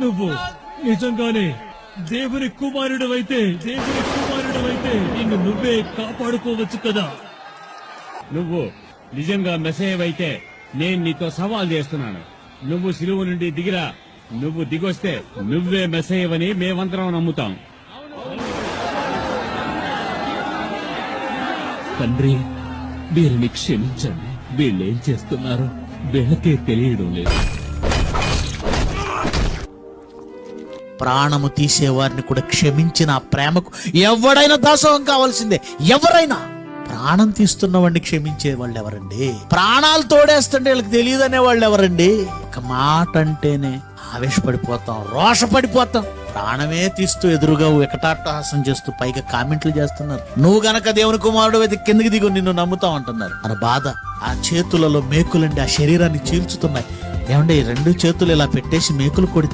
నువ్వు నిజంగానే దేవుని కుమారుడవైతే నిన్ను నువ్వే కాపాడుకోవచ్చు కదా. నువ్వు నిజంగా మెస్సయ్యవైతే నేను నీతో సవాల్ చేస్తున్నాను. నువ్వు సిలువ నుండి దిగిరా. నువ్వు దిగొస్తే నువ్వే మెస్సయ్యవని మేమందరం నమ్ముతాం. తండ్రి, వీరిని క్షమించండి. వీళ్ళేం చేస్తున్నారో వీళ్ళకే తెలియడం లేదు. ప్రాణము తీసేవారిని కూడా క్షమించిన ఆ ప్రేమకు ఎవడైనా దాసోహం కావాల్సిందే. ఎవరైనా ప్రాణం తీస్తున్న వాడిని క్షమించే వాళ్ళు ఎవరండి? ప్రాణాలు తోడేస్తుంటే వీళ్ళకి తెలియదనే వాళ్ళు ఎవరండి? ఒక మాట అంటేనే ఆవేశపడిపోతాం, రోషపడిపోతాం. ప్రాణమే తీస్తూ ఎదురుగా వికటాట్టహాసం చేస్తూ పైగా కామెంట్లు చేస్తున్నారు. నువ్వు గనక దేవుని కుమారుడు అయితే కిందకి దిగు, నిన్ను నమ్ముతాం అంటున్నారు. మన బాధ ఆ చేతులలో మేకులండి ఆ శరీరాన్ని చీల్చుతున్నాయి. ఏమంటే 2 చేతులు ఇలా పెట్టేసి మేకులు కొడి